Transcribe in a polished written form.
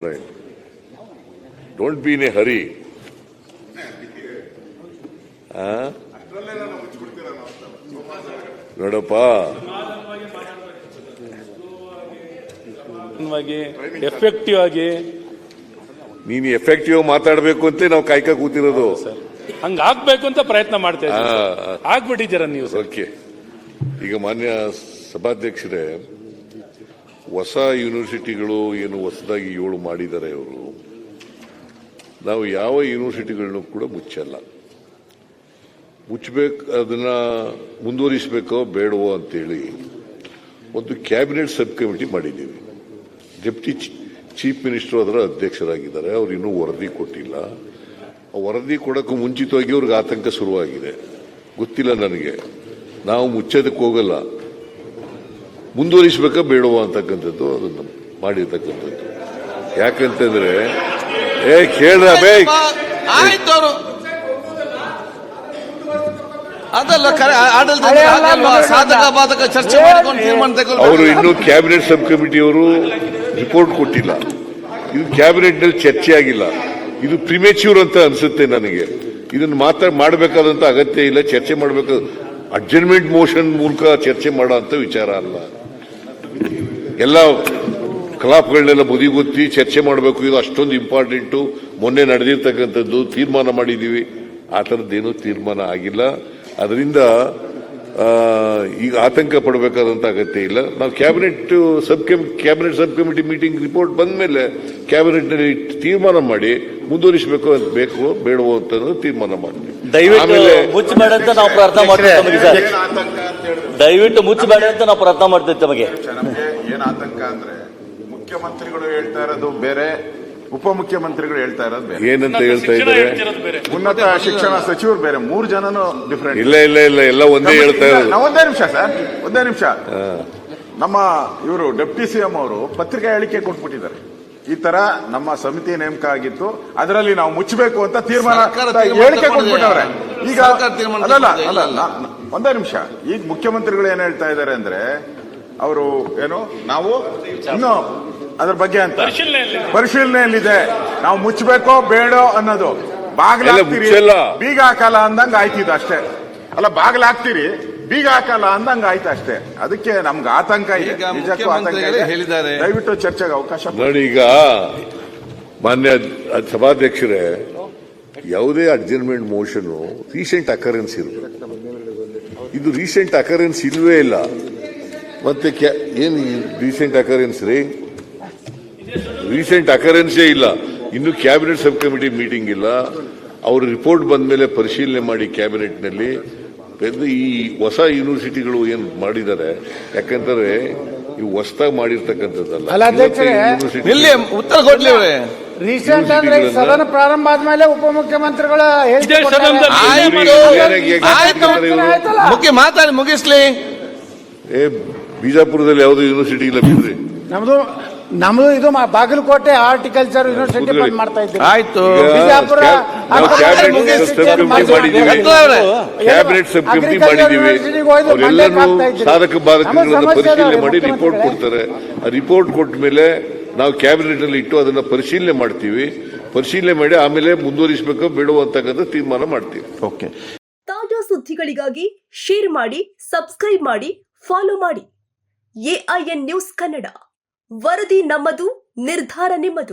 Right. Don't be in a hurry. ನೋಡಪ್ಪ, effective ಆಗಿ ನೀನು ಎಫೆಕ್ಟಿವ್ ಮಾತಾಡಬೇಕು ಅಂತ ನಾವು ಕಾಯ್ಕ ಕೂತಿರೋದು. ಹಂಗ ಆಗ್ಬೇಕು ಅಂತ ಪ್ರಯತ್ನ ಮಾಡ್ತಾ ಇದ್ದೀವಿ. ಆಗ್ಬಿಟ್ಟಿದ್ದೀರ ನೀವು. ಓಕೆ. ಈಗ ಮಾನ್ಯ ಸಭಾಧ್ಯಕ್ಷರೇ, ಹೊಸ ಯೂನಿವರ್ಸಿಟಿಗಳು ಏನು ಹೊಸದಾಗಿ 7 ಮಾಡಿದ್ದಾರೆ ಅವರು. ನಾವು ಯಾವ ಯೂನಿವರ್ಸಿಟಿಗಳನ್ನು ಕೂಡ ಮುಚ್ಚಲ್ಲ. ಮುಚ್ಚಬೇಕು, ಅದನ್ನ ಮುಂದುವರಿಸಬೇಕೋ ಬೇಡವೋ ಅಂತೇಳಿ ಒಂದು ಕ್ಯಾಬಿನೆಟ್ ಸಬ್ ಕಮಿಟಿ ಮಾಡಿದ್ದೀವಿ. ಡೆಪ್ಟಿ ಚೀಫ್ ಮಿನಿಸ್ಟರ್ ಅದರ ಅಧ್ಯಕ್ಷರಾಗಿದ್ದಾರೆ. ಅವ್ರು ಇನ್ನೂ ವರದಿ ಕೊಟ್ಟಿಲ್ಲ. ವರದಿ ಕೊಡೋಕ್ಕೂ ಮುಂಚಿತವಾಗಿ ಅವ್ರಿಗೆ ಆತಂಕ ಶುರುವಾಗಿದೆ. ಗೊತ್ತಿಲ್ಲ ನನಗೆ. ನಾವು ಮುಚ್ಚೋದಕ್ಕೆ ಹೋಗಲ್ಲ, ಮುಂದುವರಿಸಬೇಕಾ ಬೇಡವೋ ಅಂತಕ್ಕಂಥದ್ದು ಅದನ್ನು ಮಾಡಿರ್ತಕ್ಕಂಥದ್ದು. ಯಾಕಂತಂದ್ರೆ ಕೇಳ್ರ ಸಾಧಕ ಬಾಧಕ ಚರ್ಚೆ ಅವರು ಇನ್ನೂ ಕ್ಯಾಬಿನೆಟ್ ಸಬ್ ಕಮಿಟಿಯವರು ರಿಪೋರ್ಟ್ ಕೊಟ್ಟಿಲ್ಲ. ಇದು ಕ್ಯಾಬಿನೆಟ್ ನಲ್ಲಿ ಚರ್ಚೆ ಆಗಿಲ್ಲ. ಇದು ಪ್ರಿಮೇಚ್ಯೂರ್ ಅಂತ ಅನ್ಸುತ್ತೆ ನನಗೆ. ಇದನ್ನು ಮಾಡಬೇಕಾದಂತ ಅಗತ್ಯ ಇಲ್ಲ. ಚರ್ಚೆ ಮಾಡಬೇಕು, ಅಡ್ಜರ್ನ್ಮೆಂಟ್ ಮೋಷನ್ ಮೂಲಕ ಚರ್ಚೆ ಮಾಡೋ ಅಂತ ವಿಚಾರ ಅಲ್ಲ. ಎಲ್ಲ ಕಲಾಪಗಳನ್ನೆಲ್ಲ ಬದಿಗೊತ್ತಿ ಚರ್ಚೆ ಮಾಡಬೇಕು. ಇದು ಅಷ್ಟೊಂದು ಇಂಪಾರ್ಟೆಂಟು. ಮೊನ್ನೆ ನಡೆದಿರ್ತಕ್ಕಂಥದ್ದು ತೀರ್ಮಾನ ಮಾಡಿದ್ದೀವಿ. ಆ ಥರದ್ದೇನೂ ತೀರ್ಮಾನ ಆಗಿಲ್ಲ. ಅದರಿಂದ ಈಗ ಆತಂಕ ಪಡಬೇಕಾದಂತ ಅಗತ್ಯ ಇಲ್ಲ. ನಾವು cabinet sub committee meeting report ಬಂದ ಮೇಲೆ ಕ್ಯಾಬಿನೆಟ್ ನಲ್ಲಿ ತೀರ್ಮಾನ ಮಾಡಿ ಮುಂದುವರಿಸಬೇಕು ಅಂತ ಬೇಕೋ ಬೇಡವೋ ಅಂತ ತೀರ್ಮಾನ ಮಾಡ್ತೀವಿ. ದಯವಿಟ್ಟು ಮುಚ್ಚಬೇಡ ಅಂತ ನಾವು ಪ್ರಾರ್ಥನೆ ಮಾಡ್ತೀವಿ ಸರ್. ದಯವಿಟ್ಟು ಮುಚ್ಚಬೇಡ ಅಂತ ನಾವು ಪ್ರಾರ್ಥನೆ ಮಾಡ್ತೀವಿ ತಮಗೆ. ನಮಗೆ ಏನ್ ಆತಂಕ ಅಂದ್ರೆ, ಮುಖ್ಯಮಂತ್ರಿಗಳು ಹೇಳ್ತಾ ಇರೋದು ಬೇರೆ, ಉಪಮುಖ್ಯಮಂತ್ರಿಗಳು ಹೇಳ್ತಾ ಇರೋದು ಬೇರೆ. ಏನಂತ ಹೇಳ್ತಾ ಇದ್ದಾರೆ? ಉನ್ನತ ಶಿಕ್ಷಣ ಸಚಿವರು ಬೇರೆ. 3 ಜನನು ಡಿಫರೆಂಟ್. ಇಲ್ಲ ಇಲ್ಲ ಇಲ್ಲ, ಎಲ್ಲ ಒಂದೇ ಹೇಳ್ತಾ ಇರೋದು. ಒಂದೇ ನಿಮಿಷ ಸರ್, ಒಂದೇ ನಿಮಿಷ. ನಮ್ಮ ಇವರು ಡೆಪ್ಟಿ ಸಿಎಂ ಅವರು ಪತ್ರಿಕಾ ಹೇಳಿಕೆ ಕೊಟ್ಬಿಟ್ಟಿದ್ದಾರೆ. ಈ ತರ ನಮ್ಮ ಸಮಿತಿ ನೇಮಕ ಆಗಿತ್ತು, ಅದರಲ್ಲಿ ನಾವು ಮುಚ್ಚಬೇಕು ಅಂತ ತೀರ್ಮಾನ ಹೇಳಿಕೆ ಕೊಟ್ಬಿಟ್ಟವ್ರೆ. ಈಗ ಅಲ್ಲ, ಒಂದೇ ನಿಮಿಷ. ಈಗ ಮುಖ್ಯಮಂತ್ರಿಗಳು ಏನ್ ಹೇಳ್ತಾ ಇದ್ದಾರೆ ಅಂದ್ರೆ, ಅವರು ಏನು ನಾವು ಇನ್ನು ಅದ್ರ ಬಗ್ಗೆ ಅಂತ ಪರಿಶೀಲನೆಯಲ್ಲಿದೆ, ನಾವು ಮುಚ್ಚಬೇಕೋ ಬೇಡೋ ಅನ್ನೋದು. ಬಾಗ್ಲಾಗ್ತೀರಿ, ಬೀಗ ಹಾಕಲ್ಲ ಅಂದಂಗ ಆಯ್ತಿದ್ ಅಷ್ಟೇ. ಅಲ್ಲ, ಬಾಗ್ಲಾಗ್ತೀರಿ, ಬೀಗ ಹಾಕಲ್ಲ ಅಂದಂಗ ಆಯ್ತು ಅಷ್ಟೇ. ಅದಕ್ಕೆ ನಮ್ಗೆ ಆತಂಕ ಇದೆ, ನಿಜಕ್ಕೂ ಆತಂಕ ಇದೆ. ದಯವಿಟ್ಟು ಚರ್ಚೆಗೆ ಅವಕಾಶ ನೋಡಿ. ಈಗ ಮಾನ್ಯ ಸಭಾಧ್ಯಕ್ಷರೇ, ಯಾವುದೇ ಅಡ್ಜರ್ನ್ಮೆಂಟ್ ಮೋಷನ್ ರೀಸೆಂಟ್ ಅಕರೆನ್ಸ್ ಇರಬೇಕು. ಇದು ರೀಸೆಂಟ್ ಅಕರೆನ್ಸ್ ಇಲ್ವೇ ಇಲ್ಲ. ಮತ್ತೆ ಏನು ರೀಸೆಂಟ್ ಅಕರೆನ್ಸ್ ರೀ? ರೀಸೆಂಟ್ ಅಕರೆನ್ಸೇ ಇಲ್ಲ. ಇನ್ನು ಕ್ಯಾಬಿನೆಟ್ ಸಬ್ ಕಮಿಟಿ ಮೀಟಿಂಗ್ ಇಲ್ಲ. ಅವ್ರ ರಿಪೋರ್ಟ್ ಬಂದ ಮೇಲೆ ಪರಿಶೀಲನೆ ಮಾಡಿ ಕ್ಯಾಬಿನೆಟ್ ನಲ್ಲಿ ಈ ಹೊಸ ಯೂನಿವರ್ಸಿಟಿಗಳು ಏನ್ ಮಾಡಿದ್ದಾರೆ. ಯಾಕಂದ್ರೆ ಇವು ಹೊಸದಾಗಿ ಮಾಡಿರ್ತಕ್ಕಂಥದ್ದಲ್ಲ. ಉತ್ತರ ಕೊಡ್ಲಿ. ರೀಸೆಂಟ್ ಅಂದ್ರೆ ಸದನ ಪ್ರಾರಂಭ ಆದ್ಮೇಲೆ ಉಪಮುಖ್ಯಮಂತ್ರಿಗಳ ಮಾತಾಡಿ ಮುಗಿಸ್ಲಿ. ಬಿಜಾಪುರದಲ್ಲಿ ಯಾವುದೋ ಯೂನಿವರ್ಸಿಟಿ ಇಲ್ಲ ಬಿಡ್ರಿ. ನಮ್ದು ಇದು ಬಾಗಲಕೋಟೆ ಹಾರ್ಟಿಕಲ್ಚರ್ ಯೂನಿವರ್ಸಿಟಿ ಬಂದ್ ಮಾಡ್ತಾ ಇದ್ದೀವಿ. ಆಯ್ತು, ಬಿಜಾಪುರ ಕ್ಯಾಬಿನೆಟ್ ಸಬ್ ಕಮಿಟಿ ಮಾಡಿದೀವಿ. ಅವರೆಲ್ಲರೂ ಸಾಧಕ ಬಾಧಕಗಳನ್ನು ಪರಿಶೀಲನೆ ಮಾಡಿ ರಿಪೋರ್ಟ್ ಕೊಡ್ತಾರೆ. ಆ ರಿಪೋರ್ಟ್ ಕೊಟ್ಟ ಮೇಲೆ ನಾವು ಕ್ಯಾಬಿನೆಟ್ ನಲ್ಲಿ ಇಟ್ಟು ಅದನ್ನ ಪರಿಶೀಲನೆ ಮಾಡ್ತೀವಿ. ಪರಿಶೀಲನೆ ಮಾಡಿ ಆಮೇಲೆ ಮುಂದುವರಿಸಬೇಕೋ ಬೇಡವೋ ಅಂತಕ್ಕಂಥ ತೀರ್ಮಾನ ಮಾಡ್ತೀವಿ. ಓಕೆ. ತಾಜಾ ಸುದ್ದಿಗಳಿಗಾಗಿ ಶೇರ್ ಮಾಡಿ, ಸಬ್ಸ್ಕ್ರೈಬ್ ಮಾಡಿ, ಫಾಲೋ ಮಾಡಿ. AIN news Kannada. ವರದಿ ನಮ್ಮದು, ನಿರ್ಧಾರ ನಿಮ್ಮದು.